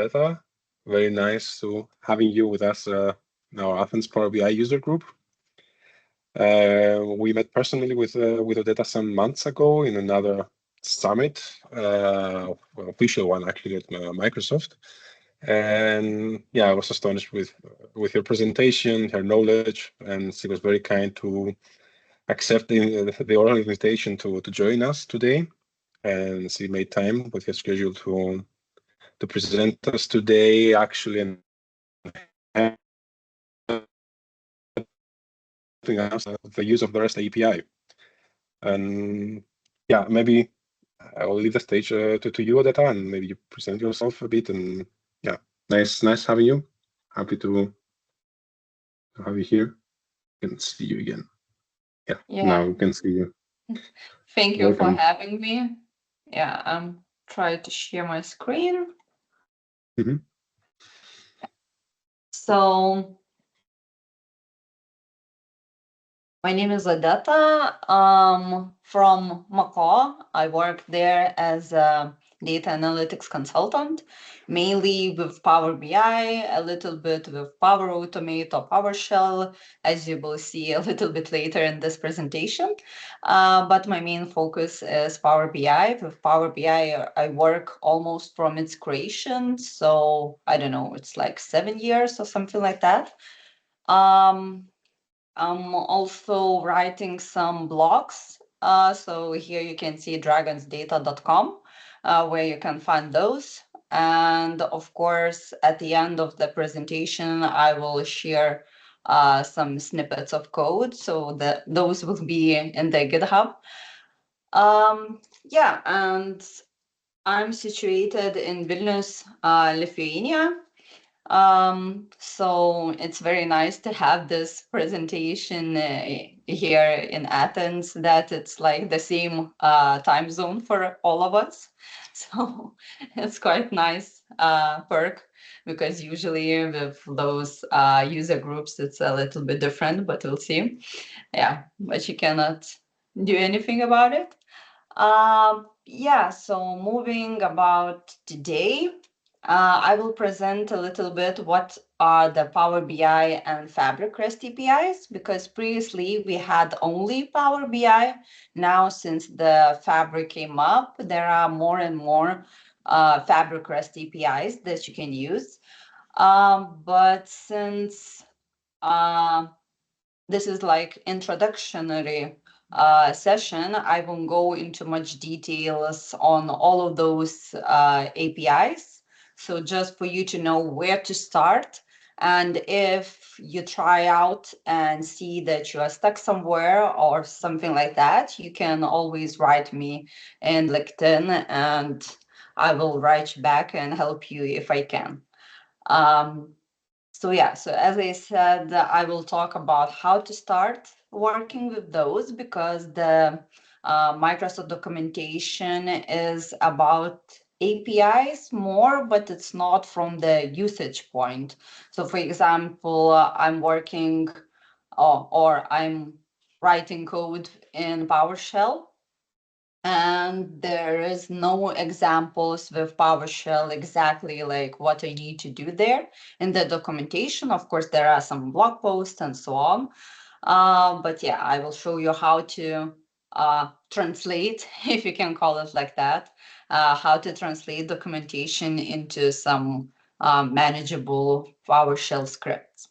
Odeta. Very nice to having you with us in our Athens Power BI user group. We met personally with Odeta some months ago in another summit, official one actually at Microsoft. And yeah, I was astonished with her presentation, her knowledge, and she was very kind to accept the oral invitation to join us today. And she made time with her schedule to present us today, actually, and helping us the use of the REST API. And yeah, maybe I will leave the stage to you, Odeta, and maybe you present yourself a bit. And yeah, nice having you. Happy to have you here. Can see you again. Yeah, now we can see you. Thank you for Welcome. having me. Yeah, I'm trying to share my screen. Mhm. So my name is Odeta. From Macau. I work there as a data analytics consultant, mainly with Power BI, a little bit with Power Automate or PowerShell, as you will see a little bit later in this presentation. But my main focus is Power BI. With Power BI, I work almost from its creation. So I don't know, it's like 7 years or something like that. Um, I'm also writing some blogs. So here you can see dragonsdata.com, where you can find those. And of course, at the end of the presentation, I will share some snippets of code so that those will be in the GitHub. Yeah, and I'm situated in Vilnius, Lithuania. So it's very nice to have this presentation here in Athens, that it's like the same time zone for all of us. So it's quite nice perk, because usually with those user groups, it's a little bit different, but we'll see. Yeah, but you cannot do anything about it. Yeah, so moving about today, I will present a little bit what are the Power BI and Fabric REST APIs, because previously we had only Power BI. Now, since the Fabric came up, there are more and more Fabric REST APIs that you can use. But since this is like introductory session, I won't go into much details on all of those APIs. So just for you to know where to start. And if you try out and see that you are stuck somewhere or something like that, you can always write me in LinkedIn, and I will write back and help you if I can. So yeah, so as I said, I will talk about how to start working with those, because the Microsoft documentation is about APIs more, but it's not from the usage point. So for example, I'm working or I'm writing code in PowerShell, and there is no examples with PowerShell exactly like what I need to do there in the documentation. Of course, there are some blog posts and so on. But yeah, I will show you how to translate, if you can call it like that, how to translate documentation into some manageable PowerShell scripts.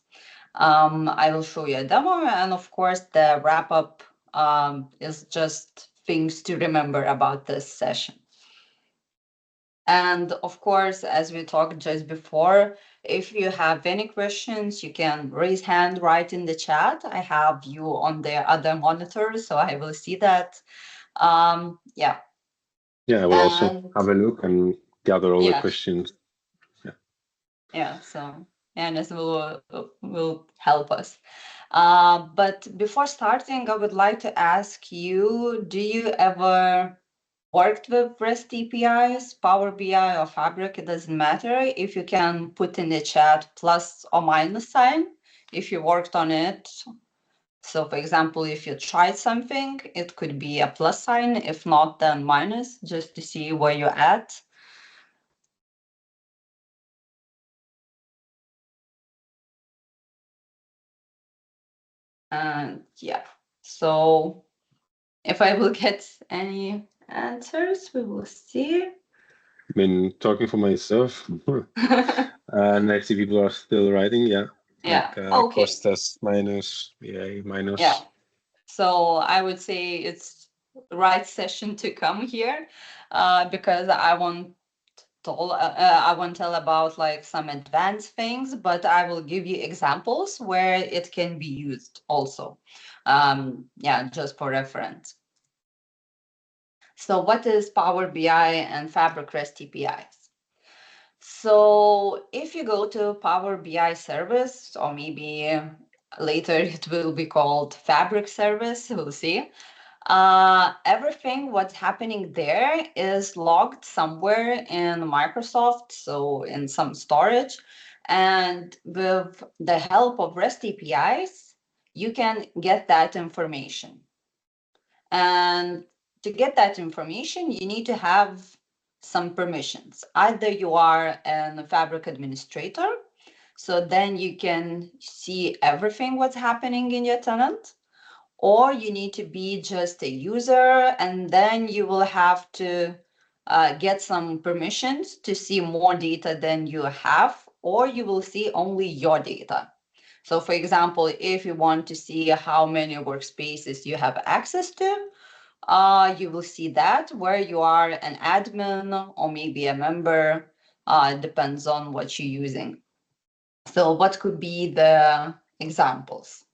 I will show you a demo, and of course, the wrap up is just things to remember about this session. And of course, as we talked just before, if you have any questions, you can raise hand right in the chat. I have you on the other monitor, so I will see that. Yeah. Yeah, I will also And have a look and gather all the yeah, questions. Yeah. yeah. So Yanis will help us. But before starting, I would like to ask you, do you ever worked with REST APIs, Power BI or Fabric? It doesn't matter. If you can put in the chat plus or minus sign, if you worked on it. So for example, if you tried something, it could be a plus sign. If not, then minus, just to see where you're at. And yeah, so if I will get any answers, we will see. I mean, talking for myself, and I see people are still writing, yeah. Yeah, Like okay. Costas minus, BA Yeah. minus. So I would say it's the right session to come here, because I won't tell about like some advanced things, but I will give you examples where it can be used also. Yeah, just for reference. So what is Power BI and Fabric REST APIs? So if you go to Power BI service, or maybe later it will be called Fabric service, we'll see. Everything what's happening there is logged somewhere in Microsoft, so in some storage. And with the help of REST APIs, you can get that information. And to get that information, you need to have some permissions. Either you are a Fabric administrator, so then you can see everything what's happening in your tenant, or you need to be just a user, and then you will have to get some permissions to see more data than you have, or you will see only your data. So for example, if you want to see how many workspaces you have access to, you will see that where you are an admin or maybe a member. It depends on what you're using. So what could be the examples?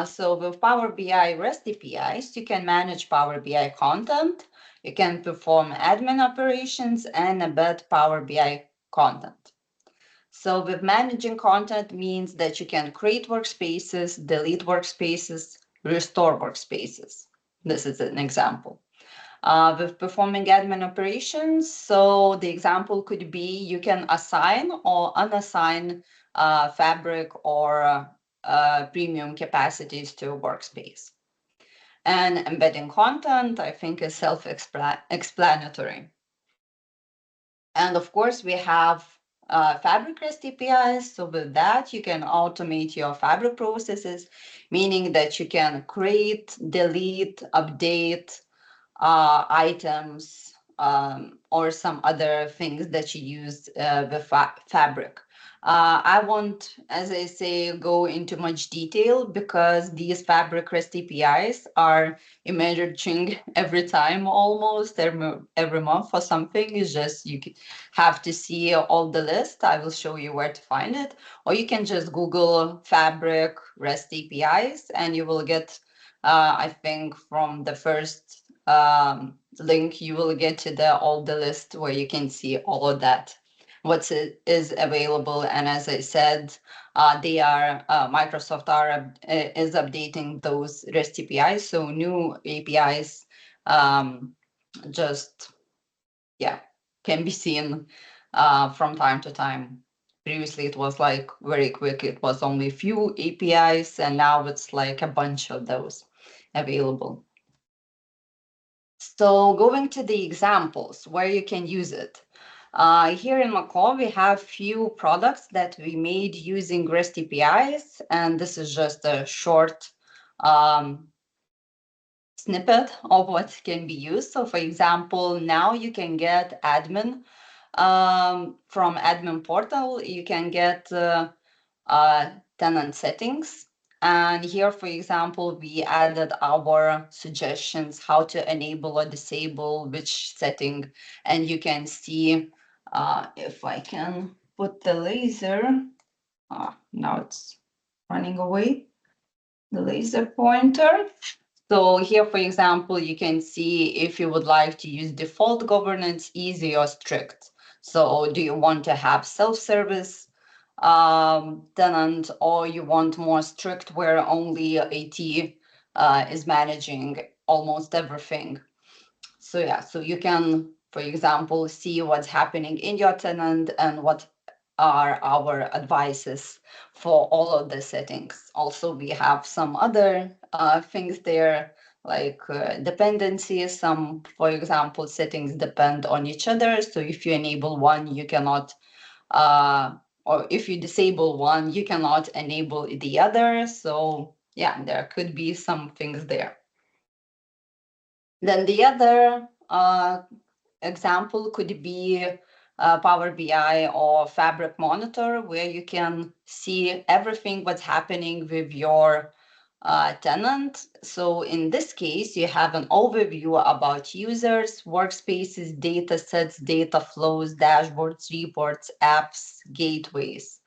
So with Power BI REST APIs, you can manage Power BI content, you can perform admin operations and embed Power BI content. So with managing content means that you can create workspaces, delete workspaces, restore workspaces. This is an example. With performing admin operations, so the example could be you can assign or unassign Fabric or premium capacities to a workspace. And embedding content, I think, is self-explanatory. And of course, we have Fabric REST APIs. So with that, you can automate your Fabric processes, meaning that you can create, delete, update items, or some other things that you use with Fabric. I won't, as I say, go into much detail because these Fabric REST APIs are emerging every time, almost every month or something. It's just have to see all the list. I will show you where to find it, or you can just Google Fabric REST APIs and you will get, I think, from the first link, you will get to all the list where you can see all of that, what is available. And as I said, they are Microsoft is updating those REST APIs, so new APIs just yeah can be seen from time to time. Previously, it was like very quick. It was only a few APIs, and now it's like a bunch of those available. So going to the examples where you can use it. Here in Macau, we have few products that we made using REST APIs, and this is just a short um, snippet of what can be used. So for example, now you can get admin from admin portal. You can get tenant settings. And here, for example, we added our suggestions how to enable or disable which setting. And you can see if I can put the laser. Now it's running away, the laser pointer. So here, for example, you can see if you would like to use default governance, easy or strict. So do you want to have self-service tenant, or you want more strict where only AT is managing almost everything? So yeah, so you can, for example, see what's happening in your tenant and what are our advices for all of the settings. Also, we have some other things there, like dependencies. Some, for example, settings depend on each other. So if you enable one, you cannot, or if you disable one, you cannot enable the other. So yeah, there could be some things there. Then the other example could be Power BI or Fabric Monitor, where you can see everything what's happening with your tenant. So in this case, you have an overview about users, workspaces, data sets, data flows, dashboards, reports, apps, gateways.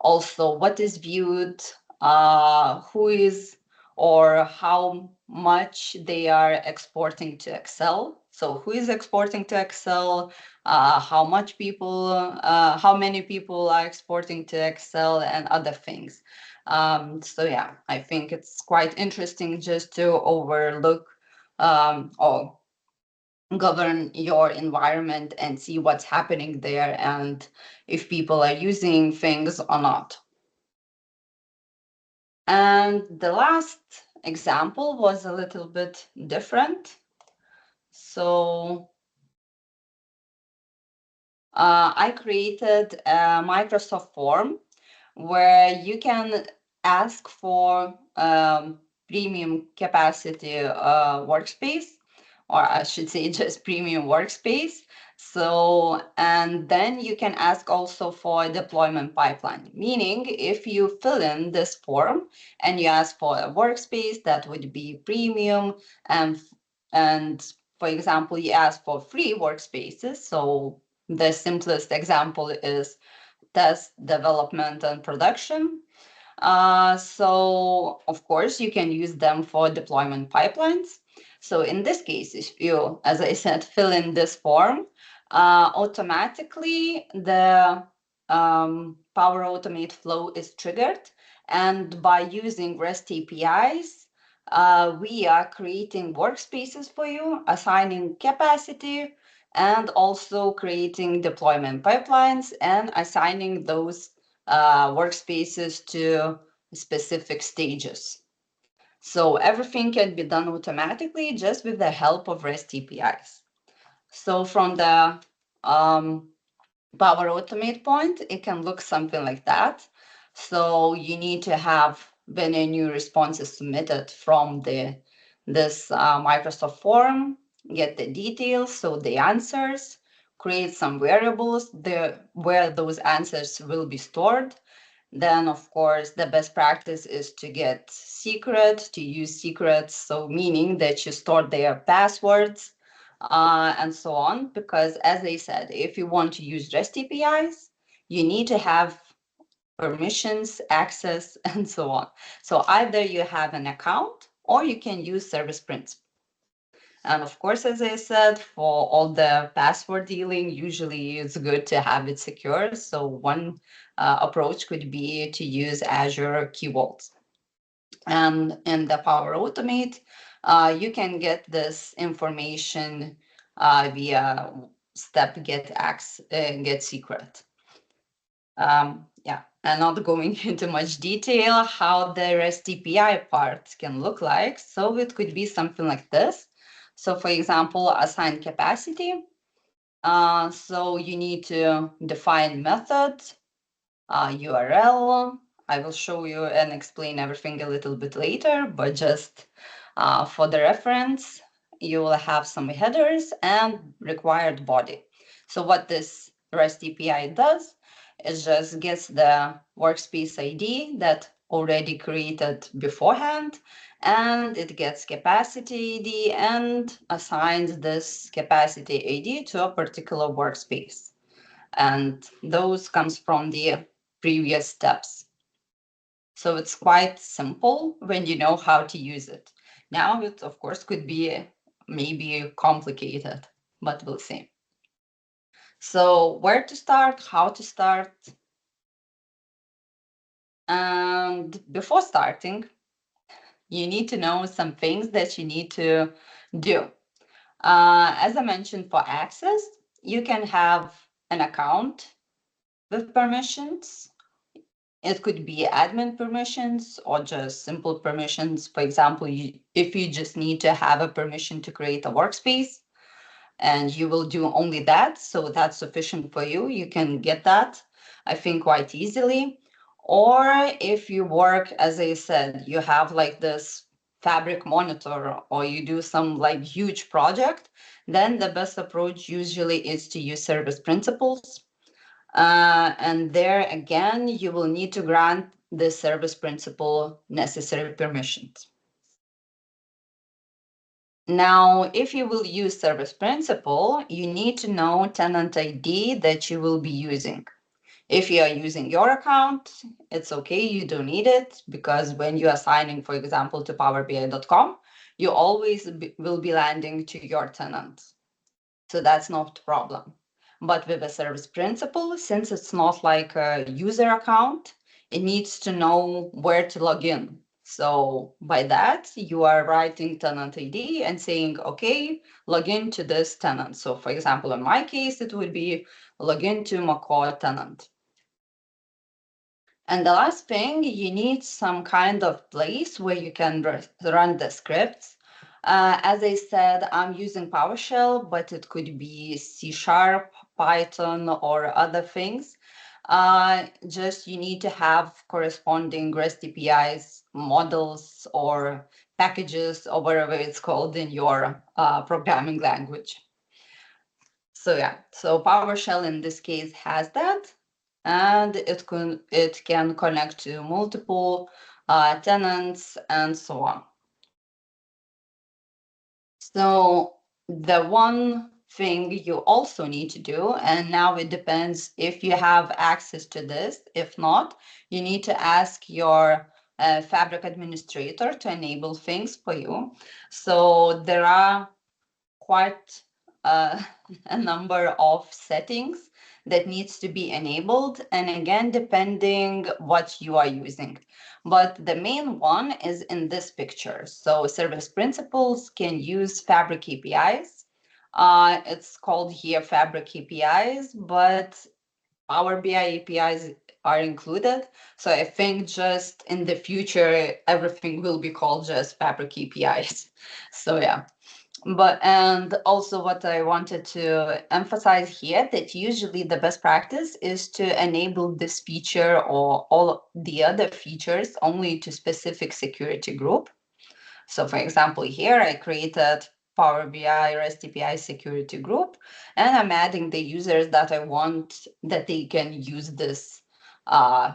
Also what is viewed, who is or how much they are exporting to Excel. So who is exporting to Excel, how much people, how many people are exporting to Excel and other things. So yeah, I think it's quite interesting just to overlook or govern your environment and see what's happening there and if people are using things or not. And the last example was a little bit different. So I created a Microsoft form where you can ask for premium capacity workspace, or I should say just premium workspace. So, and then you can ask also for a deployment pipeline, meaning if you fill in this form and you ask for a workspace that would be premium, and and for example, you ask for free workspaces. So the simplest example is test, development, and production. So of course you can use them for deployment pipelines. So in this case, if you, as I said, fill in this form, automatically the Power Automate flow is triggered. And by using REST APIs, we are creating workspaces for you, assigning capacity, and also creating deployment pipelines and assigning those workspaces to specific stages. So everything can be done automatically just with the help of REST APIs. So from the Power Automate point, it can look something like that. So you need to have when a new response is submitted from this Microsoft form, get the details, so the answers, create some variables there where those answers will be stored. Then, of course, the best practice is to get secret, to use secrets. So, meaning that you store their passwords and so on. Because, as I said, if you want to use REST APIs, you need to have permissions, access, and so on. So, either you have an account or you can use service principal. And of course, as I said, for all the password dealing, usually it's good to have it secure. So one approach could be to use Azure Key Vault. And in the Power Automate, you can get this information via step get secret. Yeah, and not going into much detail how the REST API part can look like. So it could be something like this. So for example, assign capacity. So you need to define method, URL. I will show you and explain everything a little bit later, but just for the reference, you will have some headers and required body. So what this REST API does is just gets the workspace ID that already created beforehand, and it gets capacity ID and assigns this capacity ID to a particular workspace. And those comes from the previous steps. So it's quite simple when you know how to use it. Now it, of course, could be maybe complicated, but we'll see. So where to start, how to start. And before starting, you need to know some things that you need to do. As I mentioned, for access, you can have an account with permissions. It could be admin permissions or just simple permissions. For example, if you just need to have a permission to create a workspace and you will do only that, so that's sufficient for you, you can get that, I think, quite easily. Or if you work, as I said, you have like this fabric monitor or you do some like huge project, then the best approach usually is to use service principals. And there again, you will need to grant the service principal necessary permissions. Now, if you will use service principal, you need to know tenant ID that you will be using. If you are using your account, it's okay, you don't need it, because when you are signing, for example, to powerbi.com, you always will be landing to your tenant. So that's not a problem. But with a service principal, since it's not like a user account, it needs to know where to log in. So by that, you are writing tenant ID and saying, okay, log in to this tenant. So for example, in my case, it would be log in to Macaw tenant. And the last thing, you need some kind of place where you can run the scripts. As I said, I'm using PowerShell, but it could be C#, Python, or other things. Just you need to have corresponding REST APIs, models, or packages, or whatever it's called in your programming language. So yeah, so PowerShell in this case has that, and it can connect to multiple tenants and so on. So the one thing you also need to do, and now it depends if you have access to this. If not, you need to ask your Fabric administrator to enable things for you. So there are quite a number of settings that needs to be enabled, and again depending what you are using, but the main one is in this picture. So service principals can use Fabric APIs. It's called here Fabric APIs, but Power BI APIs are included. So I think just in the future everything will be called just Fabric APIs. So yeah. But and also what I wanted to emphasize here, that usually the best practice is to enable this feature or all the other features only to specific security group. So for example, here I created Power BI REST API security group, and I'm adding the users that I want that they can use this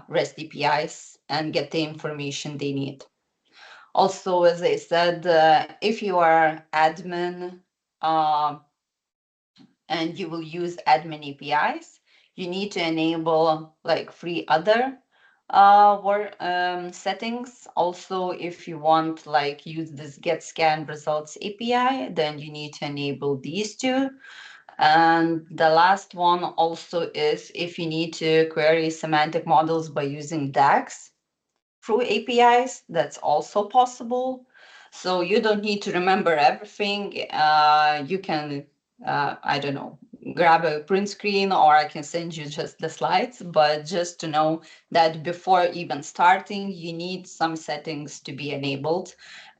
REST APIs and get the information they need. Also, as I said, if you are admin uh, and you will use admin APIs, you need to enable like 3 other settings. Also, if you want like use this get scan results API, then you need to enable these 2. And the last one also is if you need to query semantic models by using DAX through APIs, that's also possible. So you don't need to remember everything. You can, I don't know, grab a print screen, or I can send you just the slides, but just to know that before even starting, you need some settings to be enabled,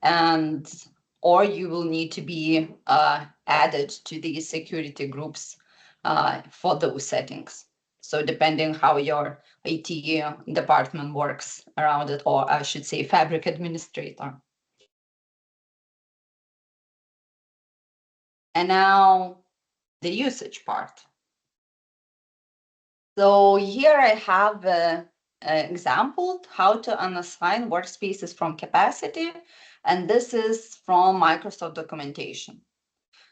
and or you will need to be added to these security groups for those settings. So depending how your IT department works around it, or I should say Fabric administrator. And now the usage part. So here I have an example how to unassign workspaces from capacity, and this is from Microsoft documentation.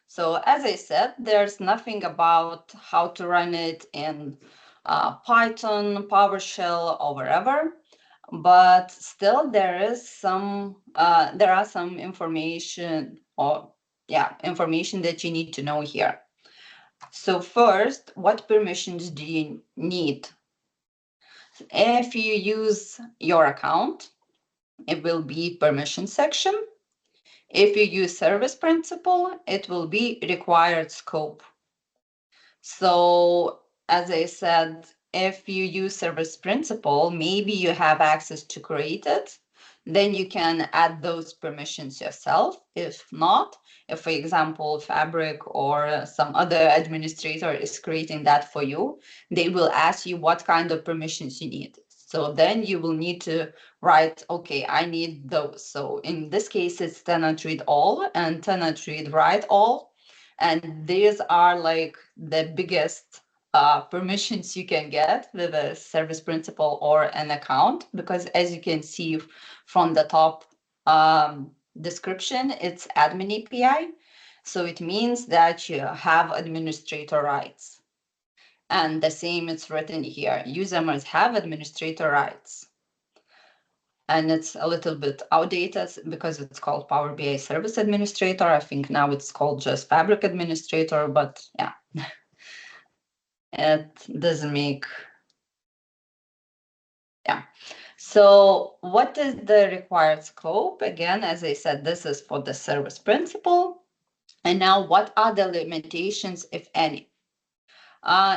So as I said, there's nothing about how to run it in Python, PowerShell, or wherever, but still there are some information information that you need to know here. So first, what permissions do you need? If you use your account, it will be permission section. If you use service principal, it will be required scope. So as I said, if you use service principal, maybe you have access to create it, then you can add those permissions yourself. If not, if for example, Fabric or some other administrator is creating that for you, they will ask you what kind of permissions you need. So then you will need to write, okay, I need those. So in this case, it's tenant read all and tenant read write all. And these are like the biggest permissions you can get with a service principal or an account, because as you can see from the top description, it's admin API. So it means that you have administrator rights. And the same it's written here. User must have administrator rights. And it's a little bit outdated because it's called Power BI Service Administrator. I think now it's called just Fabric Administrator, but yeah, it doesn't make, yeah. So what is the required scope? Again, as I said, this is for the service principal. And now what are the limitations, if any?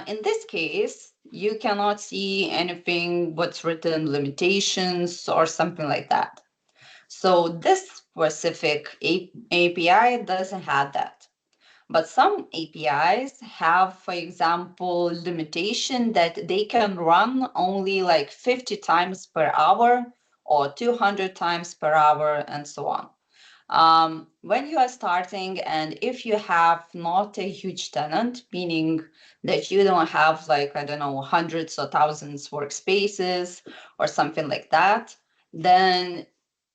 In this case, you cannot see anything what's written limitations or something like that. So this specific API doesn't have that. But some APIs have, for example, limitation that they can run only like 50 times per hour or 200 times per hour and so on. When you are starting, and if you have not a huge tenant, meaning that you don't have like, I don't know, hundreds or thousands workspaces or something like that, then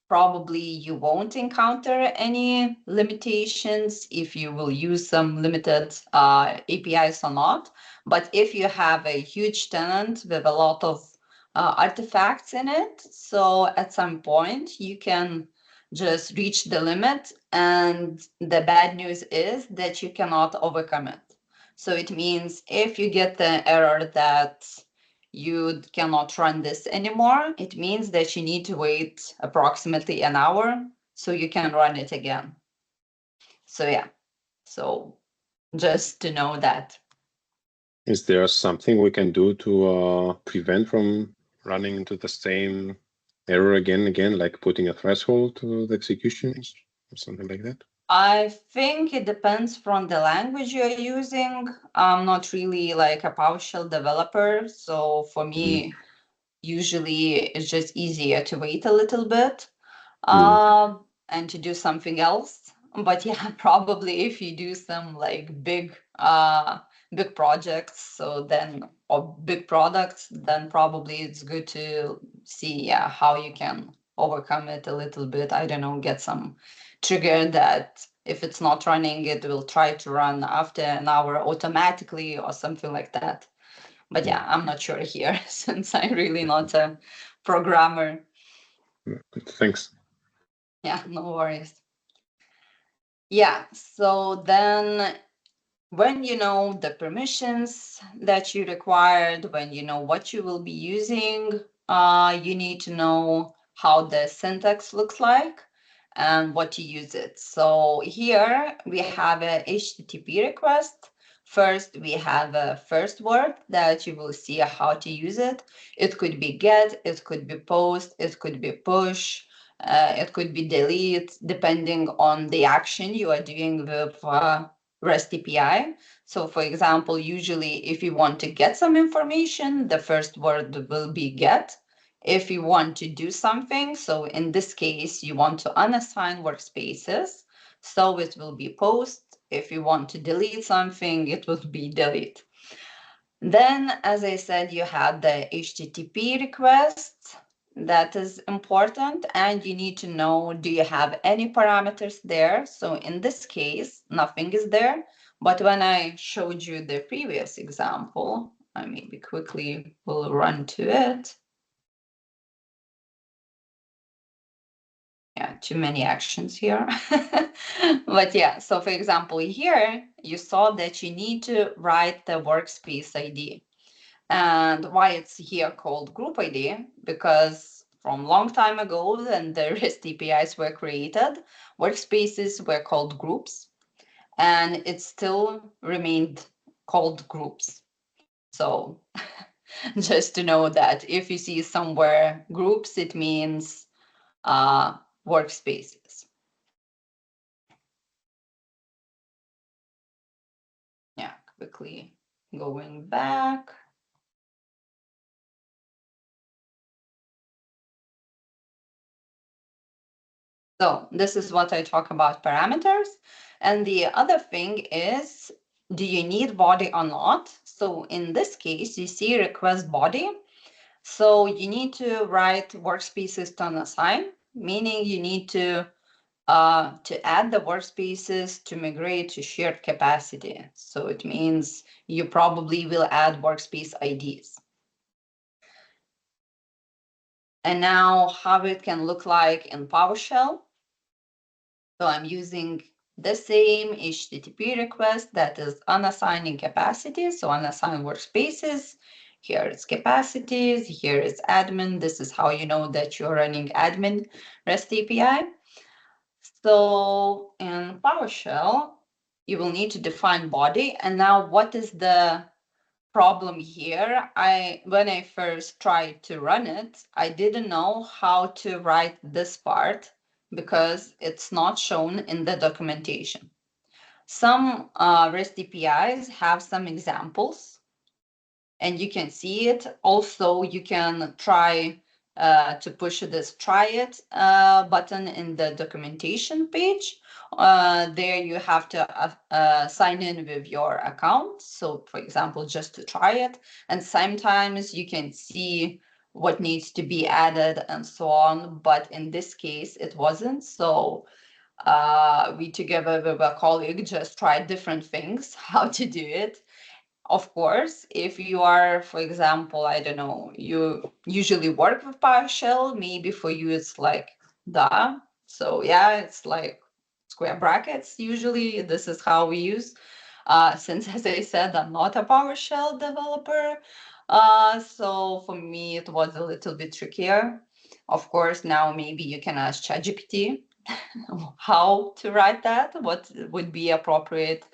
probably you won't encounter any limitations if you will use some limited APIs or not. But if you have a huge tenant with a lot of artifacts in it, so at some point you can just reach the limit, and the bad news is that you cannot overcome it. So it means if you get the error that you cannot run this anymore, it means that you need to wait approximately an hour so you can run it again. So yeah, so just to know that. Is there something we can do to prevent from running into the same error again and again, like putting a threshold to the executions or something like that? I think it depends from the language you're using. I'm not really like a PowerShell developer, so for me, usually it's just easier to wait a little bit and to do something else. But yeah, probably if you do some like big projects, so then, or big products, then probably it's good to see, yeah, how you can overcome it a little bit. I don't know, get some trigger that if it's not running, it will try to run after an hour automatically or something like that. But yeah, I'm not sure here since I'm really not a programmer. Thanks. Yeah, no worries. Yeah, so then when you know the permissions that you required, when you know what you will be using, you need to know how the syntax looks like and what to use it. So here we have a HTTP request. First, we have a first word that you will see how to use it. It could be get, it could be post, it could be push, it could be delete, depending on the action you are doing with REST API. So for example, usually if you want to get some information, the first word will be get. If you want to do something, so in this case, you want to unassign workspaces, so it will be post. If you want to delete something, it will be delete. Then, as I said, you have the HTTP request. That is important, and you need to know, do you have any parameters there? So in this case, nothing is there. But when I showed you the previous example, I maybe quickly will run to it. Yeah, too many actions here. But yeah, so for example, here you saw that you need to write the workspace ID. And why it's here called group ID, because from long time ago, when the REST APIs were created, workspaces were called groups, and it still remained called groups. So just to know that if you see somewhere groups, it means workspaces. Yeah, quickly going back. So this is what I talk about parameters. And the other thing is, do you need body or not? So in this case, you see request body. So you need to write workspaces to unassign, meaning you need to add the workspaces to migrate to shared capacity. So it means you probably will add workspace IDs. And now how it can look like in PowerShell. So I'm using the same HTTP request that is unassigning capacities, so unassign workspaces. Here is capacities, here is admin. This is how you know that you're running admin REST API. So in PowerShell, you will need to define body. And now what is the problem here? When I first tried to run it, I didn't know how to write this part because it's not shown in the documentation. Some REST APIs have some examples and you can see it. Also, you can try to push this try it button in the documentation page. There you have to sign in with your account. So for example, just to try it. And sometimes you can see what needs to be added and so on. But in this case, it wasn't. So we together with a colleague just tried different things, how to do it. Of course, if you are, for example, I don't know, you usually work with PowerShell, maybe for you it's like duh. So yeah, it's like square brackets. Usually this is how we use. Since as I said, I'm not a PowerShell developer. So for me it was a little bit trickier. Of course, now maybe you can ask ChatGPT how to write that, what would be appropriate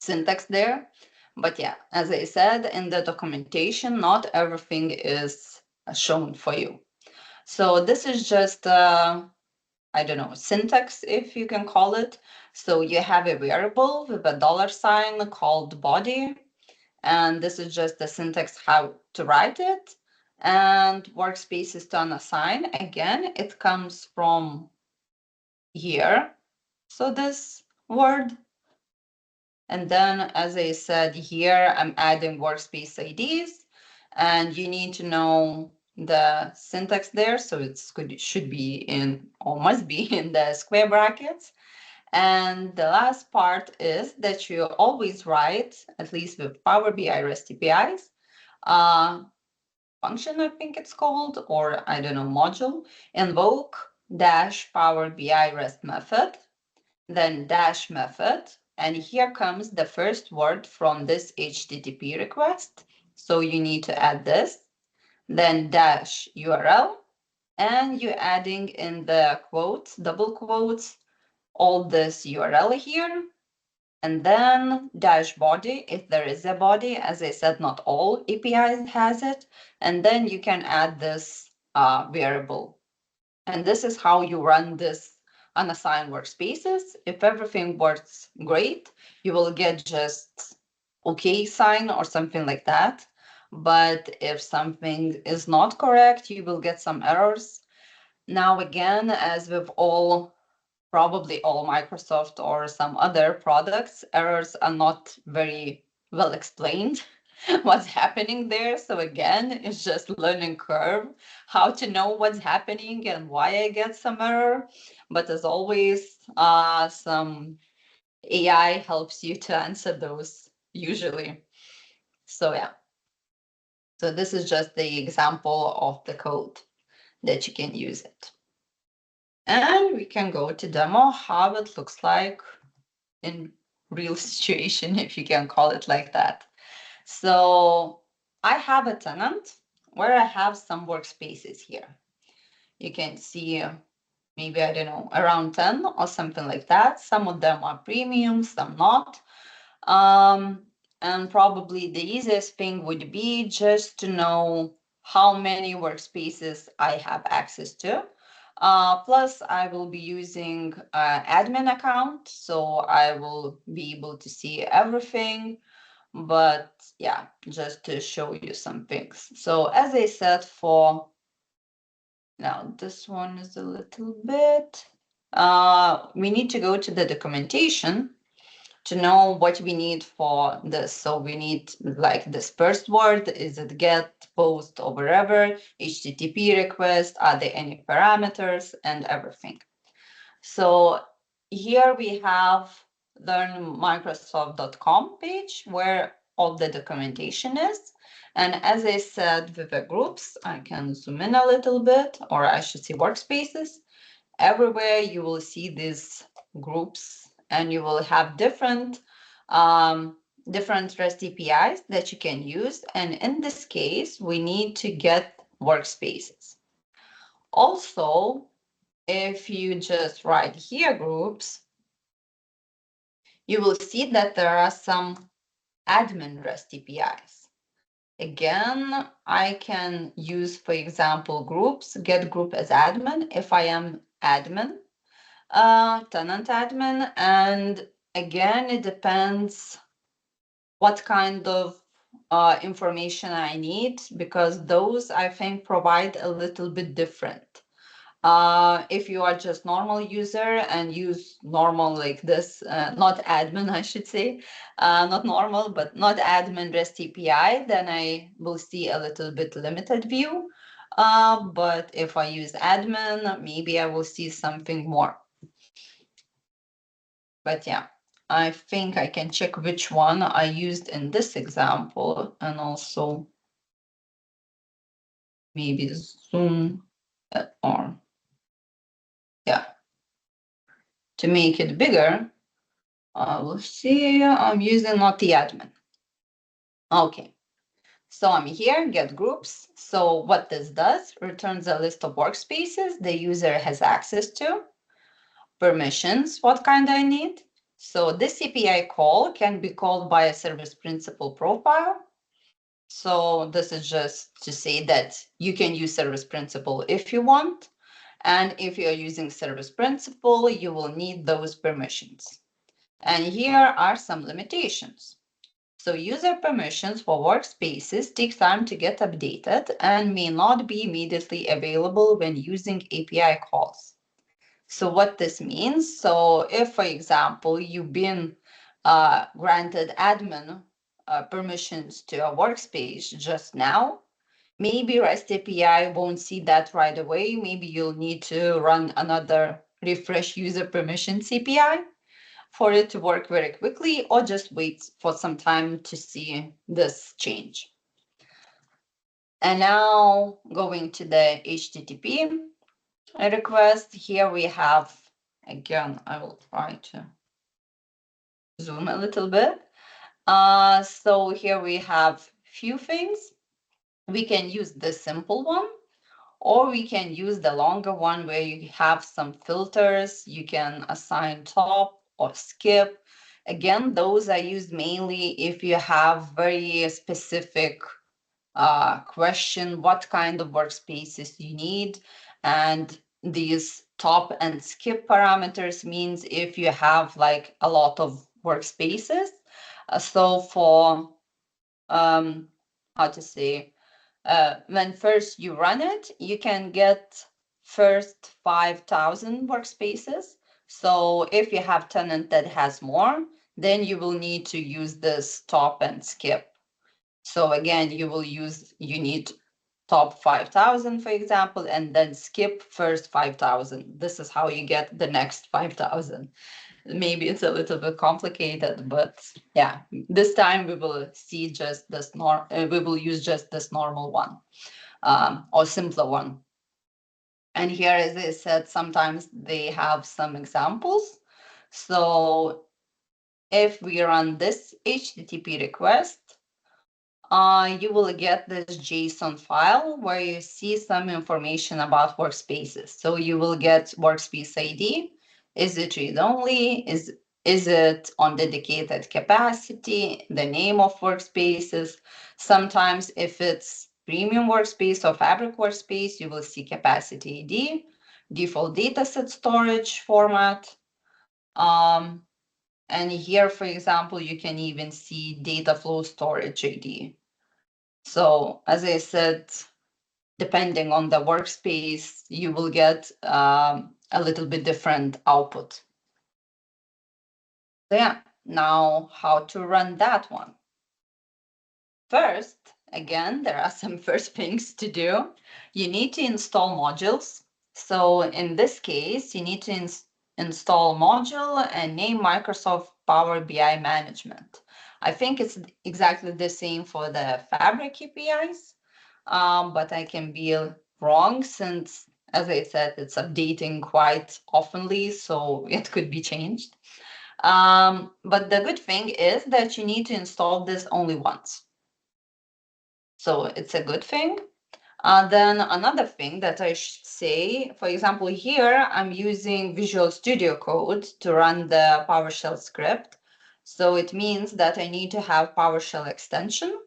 syntax there. But yeah, as I said, in the documentation, not everything is shown for you. So this is just, I don't know, syntax, if you can call it. So you have a variable with a $sign called body. And this is just the syntax how to write it. And workspaces to unassign. Again, it comes from here. So this word. And then, as I said here, I'm adding workspace IDs, and you need to know the syntax there. So it should be in, or must be in the square brackets. And the last part is that you always write, at least with Power BI REST APIs, function, I think it's called, or I don't know, module, invoke dash Power BI REST method, then dash method, and here comes the first word from this HTTP request. So you need to add this, then dash URL, and you're adding in the quotes, double quotes, all this URL here, and then dash body, if there is a body. As I said, not all APIs has it, and then you can add this variable. And this is how you run this unassigned workspaces. If everything works great, you will get just okay sign or something like that. But if something is not correct, you will get some errors. Now, again, as with probably all Microsoft or some other products, errors are not very well explained. What's happening there. So again, it's just learning curve, how to know what's happening and why I get some error. But as always, some AI helps you to answer those usually. So yeah. So this is just the example of the code that you can use it. And we can go to demo how it looks like in real situation, if you can call it like that. So I have a tenant where I have some workspaces here. You can see maybe, I don't know, around 10 or something like that. Some of them are premium, some not. And probably the easiest thing would be just to know how many workspaces I have access to. Plus, I will be using admin account, so I will be able to see everything. But yeah, just to show you some things. So as I said, for Now this one is a little bit, we need to go to the documentation to know what we need for this. So we need like this first word, is it get, post, or wherever, HTTP request, are there any parameters, and everything. So here we have learnmicrosoft.com page where all the documentation is. And as I said, with the groups, I can zoom in a little bit, or I should say workspaces. Everywhere you will see these groups and you will have different REST APIs that you can use. And in this case, we need to get workspaces. Also, if you just write here groups, you will see that there are some admin REST APIs. Again, I can use, for example, groups, get group as admin if I am admin, tenant admin, and again, it depends what kind of information I need, because those I think provide a little bit different. If you are just normal user and use normal like this, not admin, I should say, not normal, but not admin REST API, then I will see a little bit limited view. But if I use admin, maybe I will see something more. But yeah, I think I can check which one I used in this example and also maybe zoom or yeah, to make it bigger. We'll see, I'm using not the admin. Okay, so I'm here, get groups. So what this does, returns a list of workspaces the user has access to, permissions, what kind I need. So this API call can be called by a service principal profile. So this is just to say that you can use service principal if you want. And if you're using service principal, you will need those permissions. And here are some limitations. So user permissions for workspaces take time to get updated and may not be immediately available when using API calls. So what this means, so if, for example, you've been granted admin permissions to a workspace just now, maybe REST API won't see that right away. Maybe you'll need to run another refresh user permissions API for it to work very quickly, or just wait for some time to see this change. And now going to the HTTP request, here we have, again, I will try to zoom a little bit. So here we have few things. We can use the simple one, or we can use the longer one where you have some filters. You can assign top or skip. Again, those are used mainly if you have very specific question, what kind of workspaces you need. And these top and skip parameters means if you have like a lot of workspaces. So for, how to say, when first you run it, you can get first 5,000 workspaces. So if you have tenant that has more, then you will need to use this stop and skip. So again, you need top 5,000, for example, and then skip first 5,000. This is how you get the next 5,000. Maybe it's a little bit complicated, but yeah, this time we will see just this we will use just this normal one, or simpler one. And here, as I said, sometimes they have some examples. So if we run this HTTP request, you will get this JSON file where you see some information about workspaces. So you will get workspace ID. Is it read-only? Is it on dedicated capacity? The name of workspaces. Sometimes if it's premium workspace or fabric workspace, you will see capacity ID, default dataset storage format. And here, for example, you can even see data flow storage ID. So as I said, depending on the workspace, you will get a little bit different output. So yeah, now how to run that one. First, again, there are some first things to do. You need to install modules. So in this case, you need to install module and name Microsoft Power BI Management. I think it's exactly the same for the Fabric APIs, but I can be wrong since, as I said, it's updating quite oftenly, so it could be changed. But the good thing is that you need to install this only once. So it's a good thing. Then another thing that I should say, for example, here I'm using Visual Studio Code to run the PowerShell script. So it means that I need to have PowerShell extension.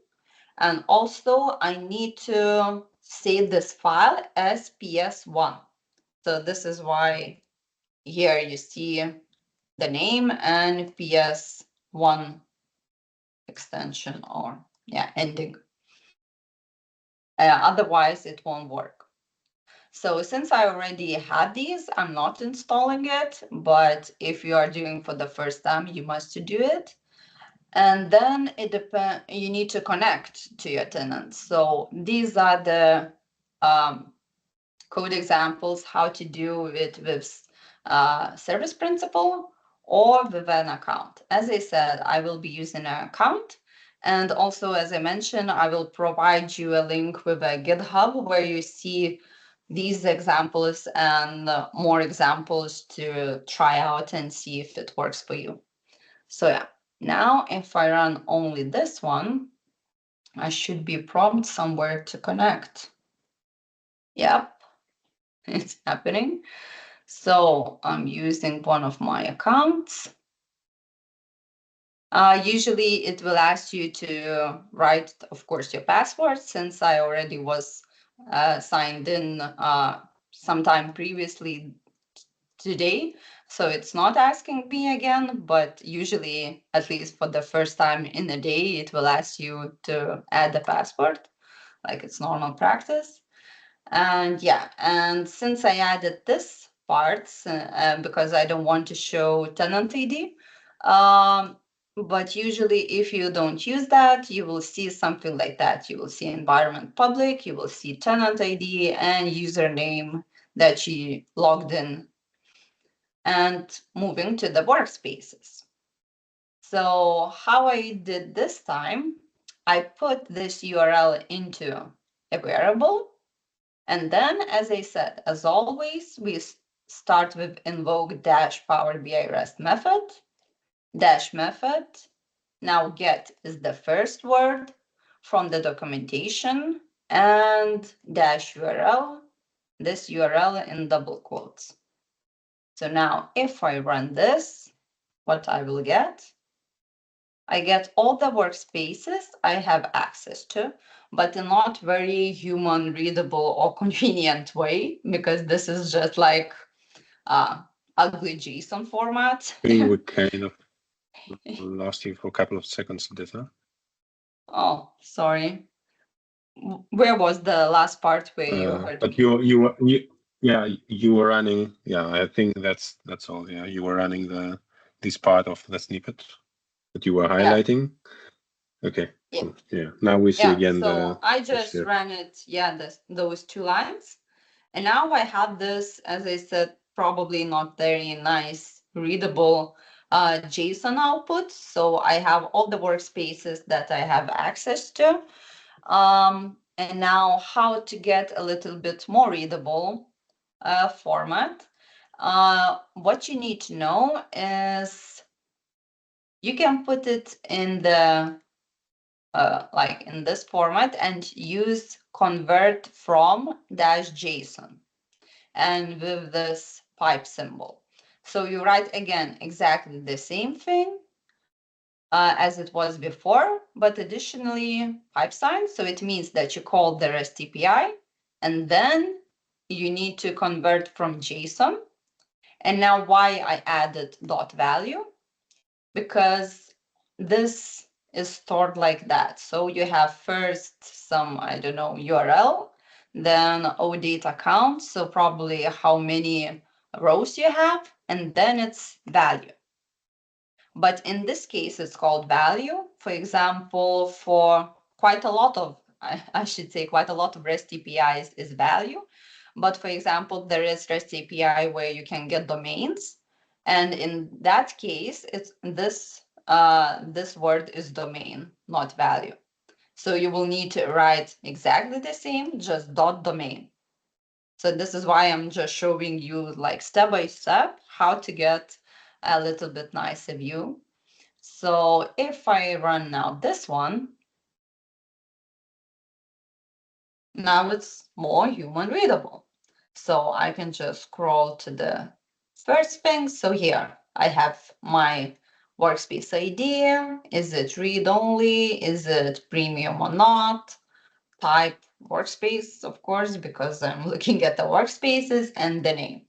And also I need to save this file as PS1. So this is why here you see the name and PS1 extension, or ending. Otherwise it won't work. So since I already had these, I'm not installing it, but if you are doing for the first time, you must do it. And then you need to connect to your tenants. So these are the code examples how to do it with service principal or with an account. As I said, I will be using an account. And also, as I mentioned, I will provide you a link with a GitHub where you see these examples and more examples to try out and see if it works for you. So yeah, now if I run only this one, I should be prompted somewhere to connect. Yep, it's happening. So I'm using one of my accounts. Usually it will ask you to write, of course, your password, since I already was signed in sometime previously today. So it's not asking me again, but usually, at least for the first time in a day, it will ask you to add the password, like it's normal practice. And yeah, and since I added this part, because I don't want to show tenant ID, but usually if you don't use that, you will see something like that. You will see environment public, you will see tenant ID and username that you logged in. And moving to the workspaces. So how I did this time, I put this URL into a variable. And then, as I said, as always, we start with invoke dash Power BI REST method, dash method. Now get is the first word from the documentation, and dash URL, this URL in double quotes. So now if I run this, what I will get, I get all the workspaces I have access to, but in not very human readable or convenient way, because this is just like ugly JSON format. I think we kind of lost you for a couple of seconds, Odeta. Oh, sorry. Where was the last part where you heard But me? you were running. Yeah, I think that's all. Yeah, you were running this part of the snippet that you were highlighting. Okay. Yeah. Cool. Yeah. Now we see again So I the just steer. ran it. Those two lines, and now I have this, as I said, probably not very nice readable JSON output. So I have all the workspaces that I have access to. And now how to get a little bit more readable format. What you need to know is you can put it in the like in this format and use convert from dash JSON and with this pipe symbol. So you write again exactly the same thing as it was before, but additionally pipe sign. So it means that you call the REST API and then you need to convert from JSON. And now why I added dot value? Because this is stored like that. So you have first some, I don't know, URL, then Odeta count, so probably how many rows you have, and then it's value. But in this case, it's called value. For example, for quite a lot of, I should say, quite a lot of REST APIs is value. But for example, there is REST API where you can get domains. And in that case, it's this word is domain, not value. So you will need to write exactly the same, just dot domain. So this is why I'm just showing you like step by step how to get a little bit nicer view. So if I run now this one, now it's more human readable. So I can just scroll to the first thing. So here I have my workspace ID. Is it read only? Is it premium or not? Type workspace, of course, because I'm looking at the workspaces, and the name.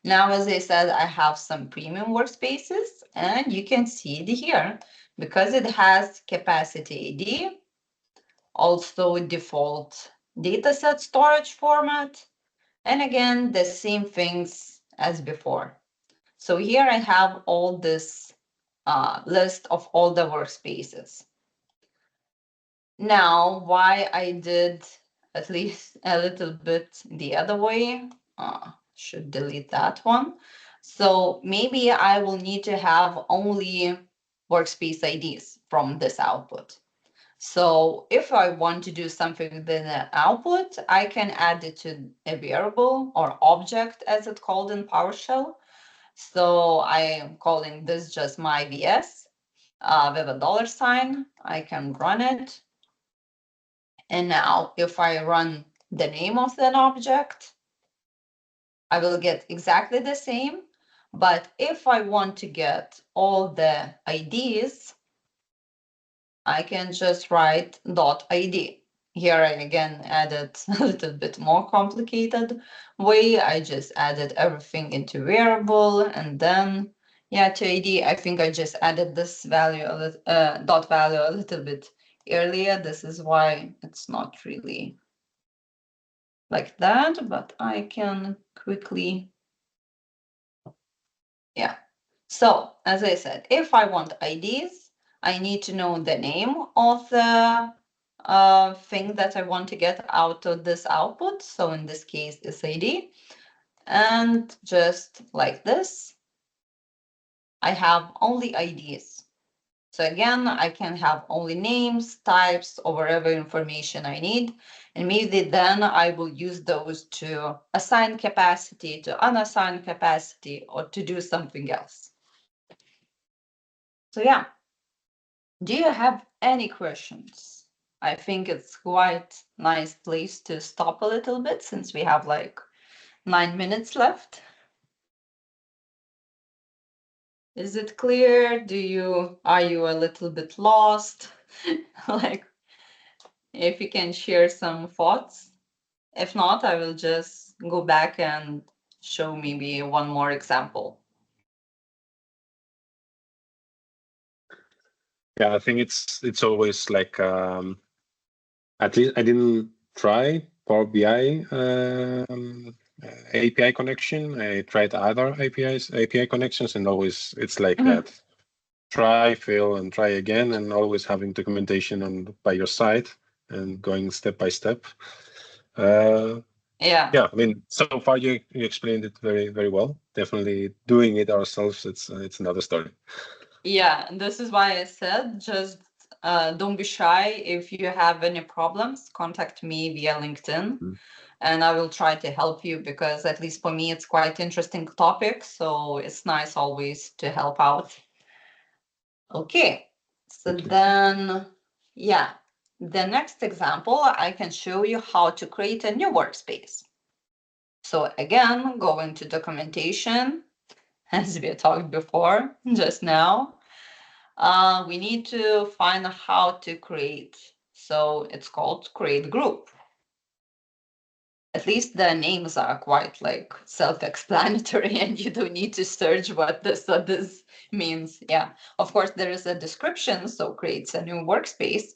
Now, as I said, I have some premium workspaces, and you can see it here because it has capacity ID, also default dataset storage format, and again, the same things as before. So here I have all this list of all the workspaces. Now, why I did at least a little bit the other way, should delete that one. So maybe I will need to have only workspace IDs from this output. So if I want to do something within the output, I can add it to a variable or object as it's called in PowerShell. So I am calling this just my VS with a dollar sign. I can run it. And now if I run the name of that object, I will get exactly the same. But if I want to get all the IDs, I can just write .id. Here I again added a little bit more complicated way. I just added everything into variable, and then yeah, to ID, I think I just added this value, dot value a little bit earlier. This is why it's not really like that, but I can quickly, yeah. So as I said, if I want IDs, I need to know the name of the thing that I want to get out of this output. So in this case, it's ID. And just like this, I have only IDs. So again, I can have only names, types, or whatever information I need. And maybe then I will use those to assign capacity, to unassign capacity, or to do something else. So yeah, do you have any questions? I think it's quite nice place to stop a little bit since we have like 9 minutes left. Is it clear? Are you a little bit lost? Like, if you can share some thoughts. If not, I will just go back and show maybe one more example. Yeah, I think it's always like at least I didn't try Power BI API connection. I tried other API connections, and always it's like that. Try, fail, and try again, and always having documentation by your side and going step by step. Yeah, I mean, so far you explained it very, very well. Definitely doing it ourselves, it's another story. Yeah, this is why I said just don't be shy. If you have any problems, contact me via LinkedIn. And I will try to help you because at least for me, it's quite interesting topic. So it's nice always to help out. Okay, so then, yeah, the next example, I can show you how to create a new workspace. So again, go into documentation, as we talked before just now. We need to find how to create. So it's called create group. At least the names are quite like self-explanatory and you don't need to search what this means. Yeah, of course there is a description, so creates a new workspace,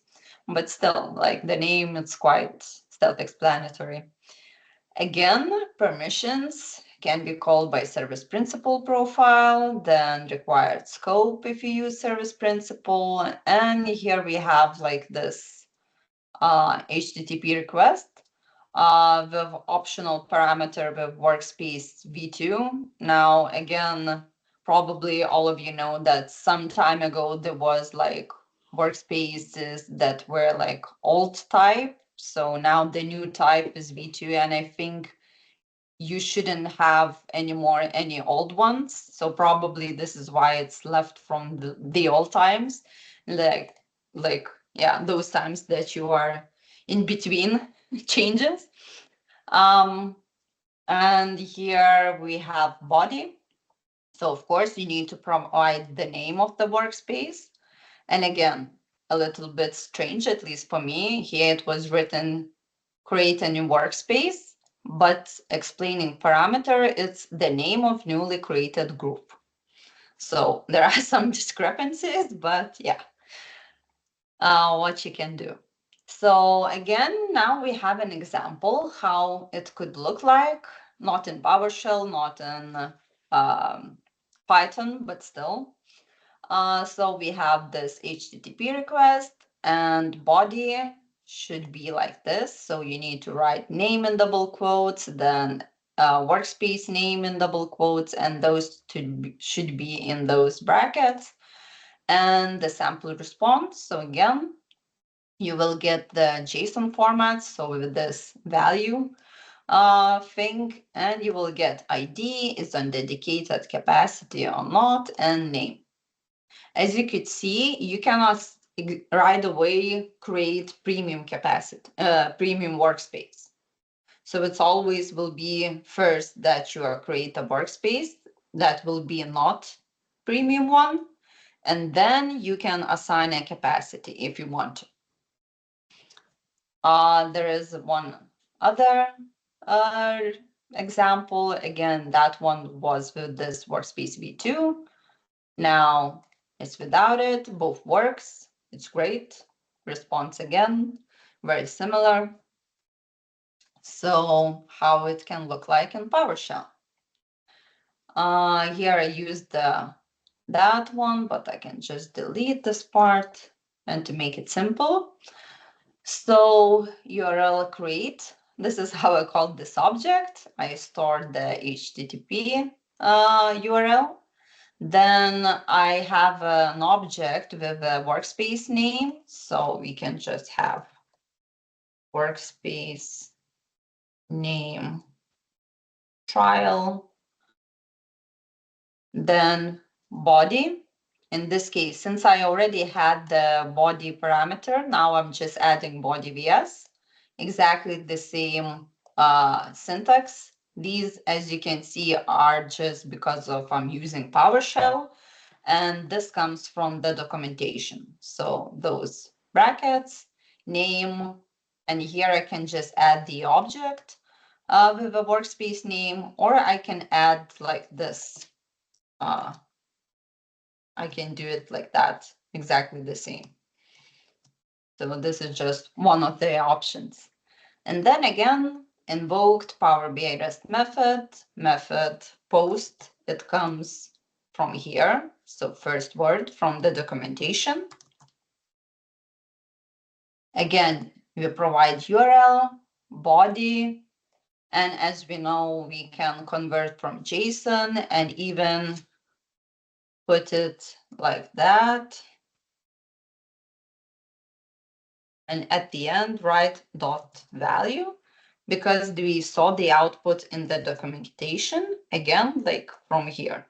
but still like the name, it's quite self-explanatory. Again, permissions can be called by service principal profile, then required scope if you use service principal. And here we have like this HTTP request with optional parameter with workspace v2. Now, again, probably all of you know that some time ago there was like workspaces that were like alt type. So now the new type is v2, and I think you shouldn't have anymore any old ones. So probably this is why it's left from the old times, like yeah, those times that you are in between changes. And here we have body. So of course you need to provide the name of the workspace. And again, a little bit strange, at least for me, here it was written create a new workspace, but explaining parameter, it's the name of newly created group. So there are some discrepancies, but yeah, what you can do. So again, now we have an example how it could look like, not in PowerShell, not in Python, but still. So we have this HTTP request, and body should be like this. So you need to write name in double quotes, then workspace name in double quotes, and those should be in those brackets. And the sample response. So again, you will get the JSON format. So with this value thing, and you will get ID is on dedicated capacity or not, and name. As you could see, you cannot right away create premium capacity, premium workspace. So it's always will be first that you create a workspace that will be not premium one, and then you can assign a capacity if you want to. There is one other example. Again, that one was with this workspace v2. Now it's without it, both works, it's great. Response again, very similar. So how it can look like in PowerShell. Here I used that one, but I can just delete this part and to make it simple. So URL create, this is how I called this object. I stored the HTTP URL. Then I have an object with a workspace name. So we can just have workspace name trial. Then body. In this case, since I already had the body parameter, now I'm just adding body vs. Exactly the same syntax. These, as you can see, are just because of I'm using PowerShell. And this comes from the documentation. So those brackets, name, and here I can just add the object with a workspace name, or I can add like this. I can do it like that, exactly the same. So this is just one of the options. And then again, invoked Power BI REST method post, it comes from here. So first word from the documentation. Again, we provide URL, body, and as we know, we can convert from JSON and even put it like that. And at the end, write dot value, because we saw the output in the documentation, again, like from here.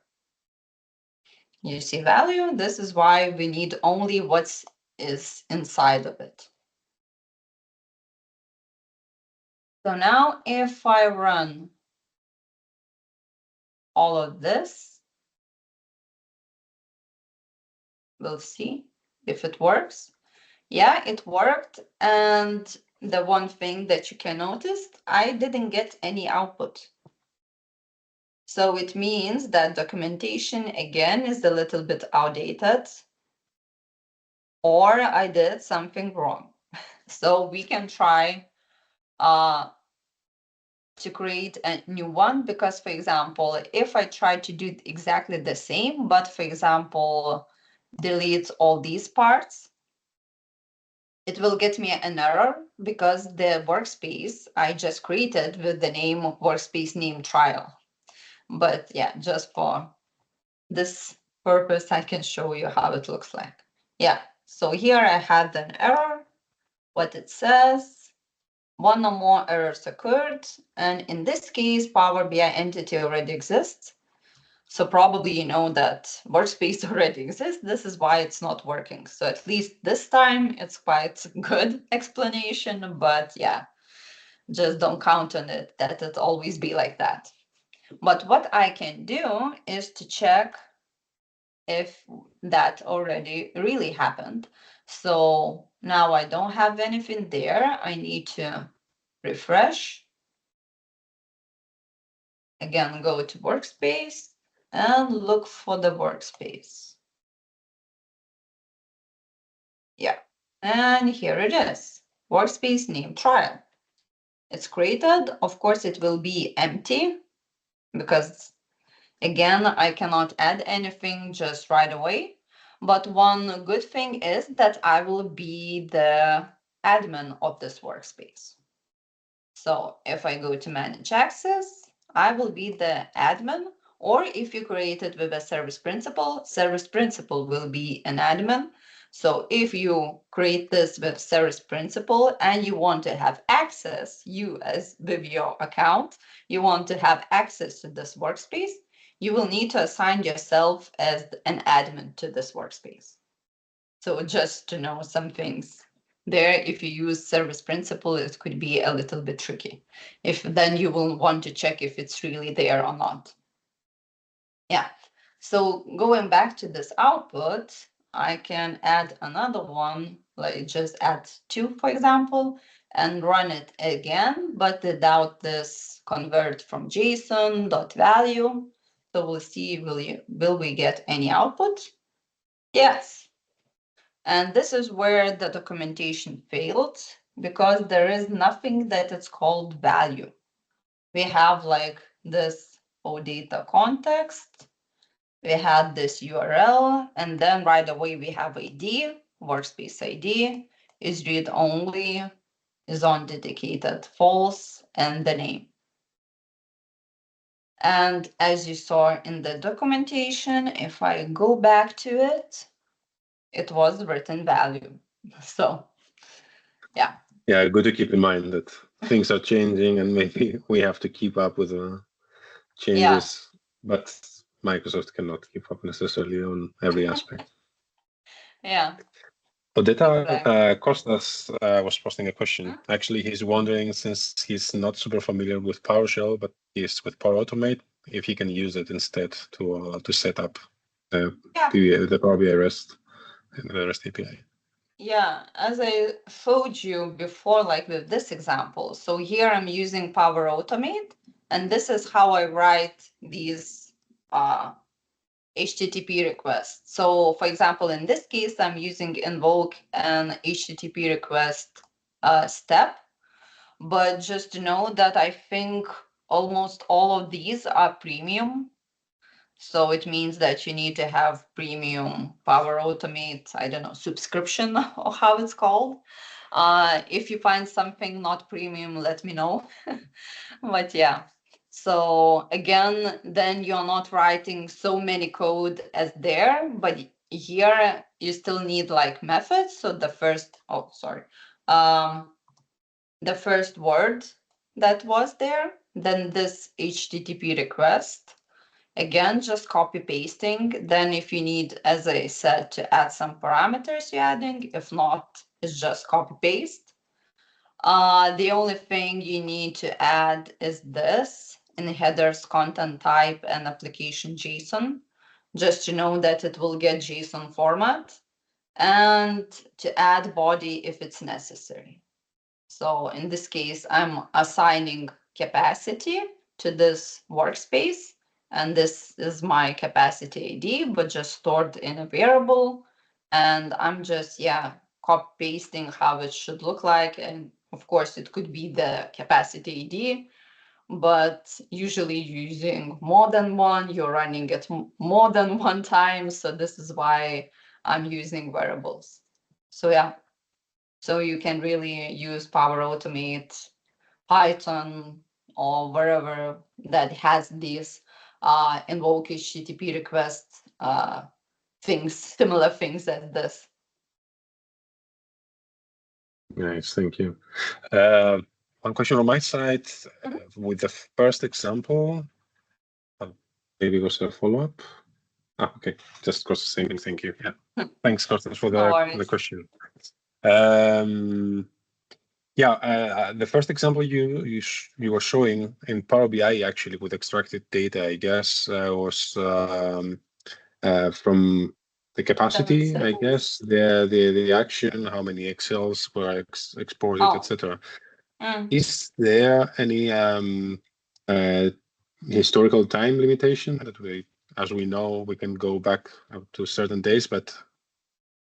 You see value, this is why we need only what is inside of it. So now if I run all of this, we'll see if it works. Yeah, it worked. And the one thing that you can notice, I didn't get any output. So it means that documentation again is a little bit outdated, or I did something wrong. So we can try to create a new one, because, for example, if I try to do exactly the same, but, for example, delete all these parts, it will get me an error because the workspace I just created with the name of workspace name trial. But yeah, just for this purpose, I can show you how it looks like. Yeah, so here I had an error. What it says, one or more errors occurred. And in this case, Power BI entity already exists. So probably you know that workspace already exists. This is why it's not working. So at least this time it's quite good explanation, but yeah, just don't count on it that it always be like that. But what I can do is to check if that already really happened. So now I don't have anything there. I need to refresh. Again, go to workspace and look for the workspace. Yeah, and here it is, workspace name trial. It's created. Of course, it will be empty because, again, I cannot add anything just right away. But one good thing is that I will be the admin of this workspace. So if I go to manage access, I will be the admin, or if you create it with a service principal will be an admin. So if you create this with service principal and you want to have access, you as with your account, you want to have access to this workspace, you will need to assign yourself as an admin to this workspace. So just to know some things there, if you use service principal, it could be a little bit tricky. If then you will want to check if it's really there or not. Yeah. So going back to this output, I can add another one, like just add 2, for example, and run it again, but without this convert from JSON dot value. So we'll see, will we get any output? Yes. And this is where the documentation failed, because there is nothing that it's called value. We have like this Odeta context, we had this URL, and then right away we have ID, workspace ID, is read only, is on dedicated false, and the name. And as you saw in the documentation, if I go back to it, it was written value. So yeah. Yeah, good to keep in mind that things are changing and maybe we have to keep up with the changes, but Microsoft cannot keep up necessarily on every aspect. Yeah. Odeta Exactly. Costas was posting a question. Actually, he's wondering, since he's not super familiar with PowerShell, but he's with Power Automate, if he can use it instead to set up the Power BI REST and the REST API. Yeah, as I showed you before, like with this example. So here I'm using Power Automate, and this is how I write these HTTP requests. So for example, in this case, I'm using invoke an HTTP request step. But just to know that I think almost all of these are premium. So it means that you need to have premium Power Automate, I don't know, subscription or how it's called. If you find something not premium, let me know. But yeah, so again, then you're not writing so many code as there, but here you still need like methods. So the first, oh, sorry. The first word that was there, then this HTTP request. Again, just copy pasting. Then if you need, as I said, to add some parameters, you're adding. If not, it's just copy paste. The only thing you need to add is this in headers, content type, and application JSON, just to know that it will get JSON format, and to add body if it's necessary. So in this case, I'm assigning capacity to this workspace, and this is my capacity ID, but just stored in a variable. And I'm just, copy pasting how it should look like. And of course, it could be the capacity ID, but usually using more than one, you're running it more than one time. So this is why I'm using variables. So yeah, so you can really use Power Automate, Python, or wherever that has these invoke HTTP request things, similar things as this. Nice, thank you. One question on my side. With the first example, maybe it was a follow-up. Okay, just Kostas saying thank you. Yeah, thanks, Kostas, for the question. The first example you were showing in Power BI actually with extracted data, I guess, was from the capacity, I guess, the action, how many Excels were exported, etc. Is there any historical time limitation that as we know, we can go back up to certain days, but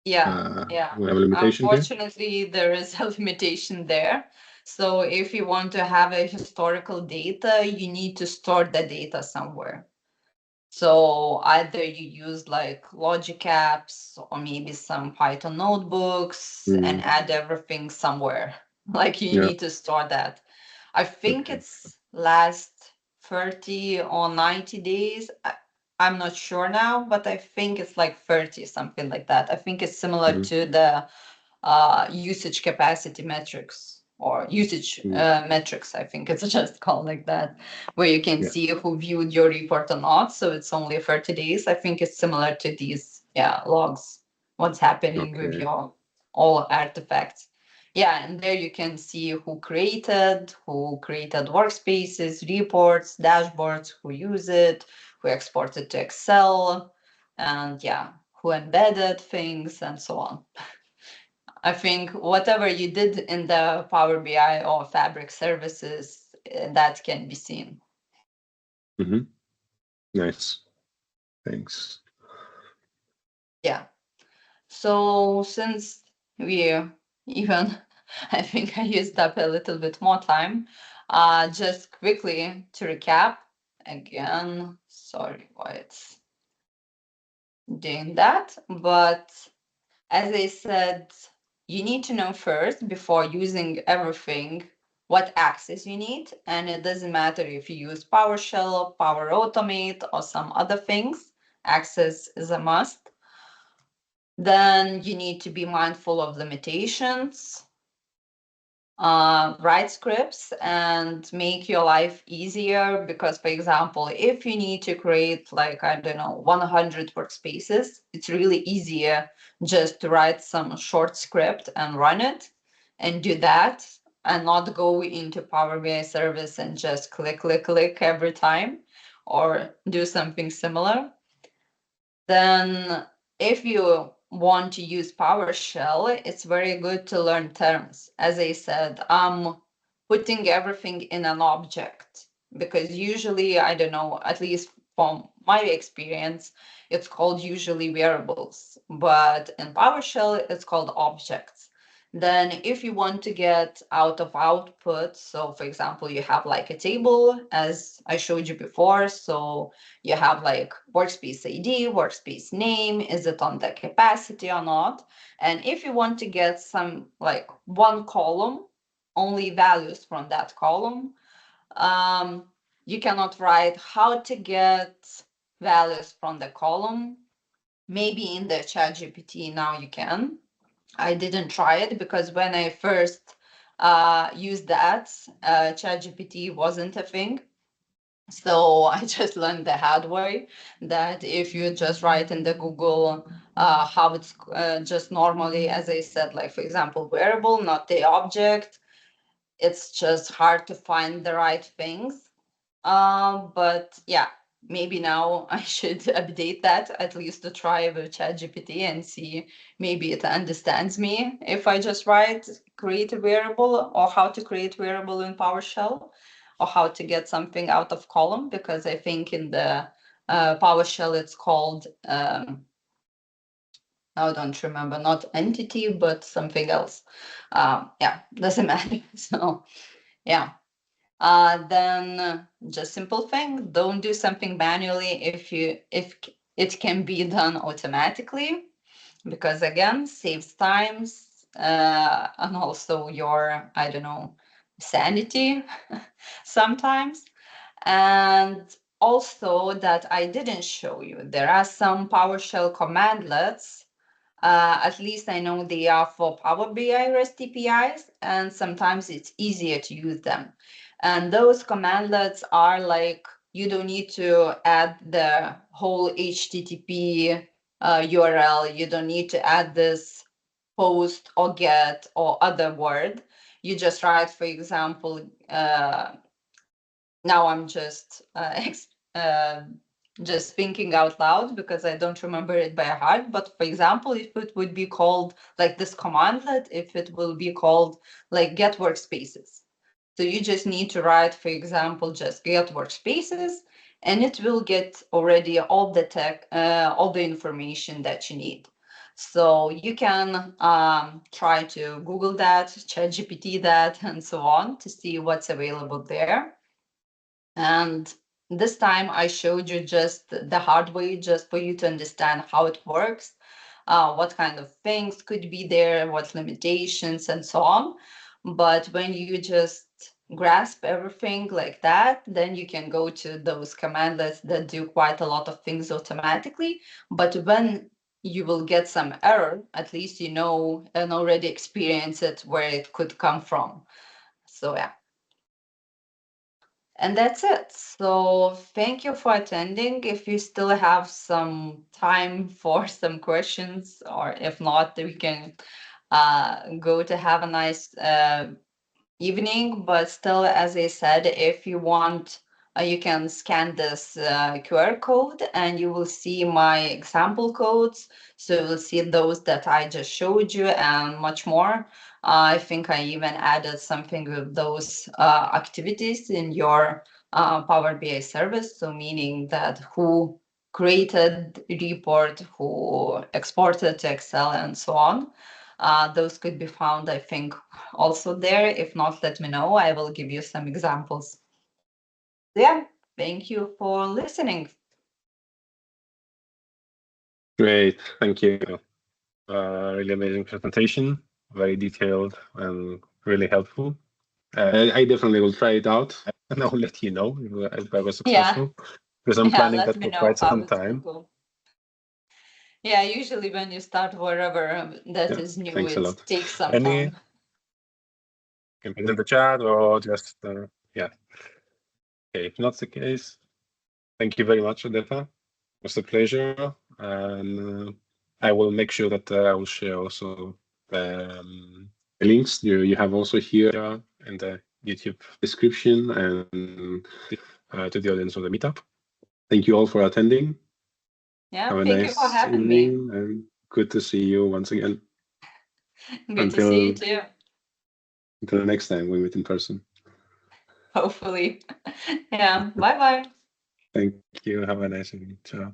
we have a limitation here? Unfortunately, there is a limitation there. So if you want to have a historical data, you need to store the data somewhere. So either you use like logic apps or maybe some Python notebooks and add everything somewhere. Like you need to store that. I think it's last 30 or 90 days. I'm not sure now, but I think it's like 30, something like that. I think it's similar to the usage capacity metrics or usage metrics. I think it's just called like that, where you can see who viewed your report or not. So it's only 30 days. I think it's similar to these logs, what's happening with your all artifacts. Yeah, and there you can see who created workspaces, reports, dashboards, who use it, who exported to Excel, and who embedded things and so on. I think whatever you did in the Power BI or Fabric services, that can be seen. Nice. Thanks. Yeah. So since we even, I think I used up a little bit more time, just quickly to recap again, sorry why it's doing that, but as I said, you need to know first before using everything what access you need, and it doesn't matter if you use PowerShell, Power Automate, or some other things. Access is a must. Then you need to be mindful of limitations, write scripts and make your life easier, because for example, if you need to create like, I don't know, 100 workspaces, it's really easier just to write some short script and run it and do that, and not go into Power BI service and just click every time or do something similar. Then if you want to use PowerShell, it's very good to learn terms. As I said, I'm putting everything in an object, because usually, I don't know, at least from my experience, it's called usually variables, but in PowerShell, it's called objects. Then if you want to get out of output, so for example, you have like a table, as I showed you before, so you have like workspace ID, workspace name, is it on the capacity or not? And if you want to get some like one column, only values from that column, you cannot write how to get values from the column. Maybe in the ChatGPT now you can. I didn't try it because when I first used that, ChatGPT wasn't a thing. So I just learned the hard way that if you just write in the Google how it's just normally, as I said, like for example, variable, not the object, it's just hard to find the right things. But yeah, maybe now I should update that, at least to try with ChatGPT and see maybe it understands me if I just write create a variable, or how to create variable in PowerShell, or how to get something out of column, because I think in the PowerShell it's called I don't remember, not entity, but something else. Yeah, doesn't matter. So yeah. then just simple thing, don't do something manually if it can be done automatically, because again, saves times, and also your, I don't know, sanity sometimes. And also that I didn't show you, there are some PowerShell commandlets. At least I know they are for Power BI REST APIs, and sometimes it's easier to use them. And those commandlets are like, you don't need to add the whole HTTP URL. You don't need to add this post or get or other word. You just write, for example, now I'm just thinking out loud because I don't remember it by heart. But for example, if it would be called like this commandlet, if it will be called like get workspaces. So you just need to write, for example, just get workspaces, and it will get already all the all the information that you need. So you can try to Google that, ChatGPT that, and so on to see what's available there. And this time I showed you just the hard way, just for you to understand how it works, what kind of things could be there, what limitations, and so on. But when you just grasp everything like that, then you can go to those commandlets that do quite a lot of things automatically. But when you will get some error, at least you know and already experience it where it could come from. So yeah. And that's it. So thank you for attending. If you still have some time for some questions, or if not, we can go to have a nice evening. But still, as I said, if you want, you can scan this QR code and you will see my example codes. So you'll see those that I just showed you and much more. I think I even added something with those activities in your Power BI service. So meaning that who created report, who exported to Excel, and so on. Those could be found, I think, also there. If not, let me know. I will give you some examples. Yeah, thank you for listening. Great, thank you. Really amazing presentation, very detailed and really helpful. I definitely will try it out and I'll let you know if I was successful, because I'm planning let that me for know quite how some it will time. go. Yeah, usually when you start wherever that is new, Thanks a it lot. takes some Any time. can put in the chat or just yeah. Okay, if not the case, thank you very much, Odeta. It was a pleasure, and I will make sure that I will share also the links you have also here in the YouTube description and to the audience of the meetup. Thank you all for attending. Yeah, Have a thank you for nice having me. evening and good to see you once again. Good to see you too. Until next time we meet in person. Hopefully. Yeah, bye-bye. Thank you. Have a nice evening. Ciao.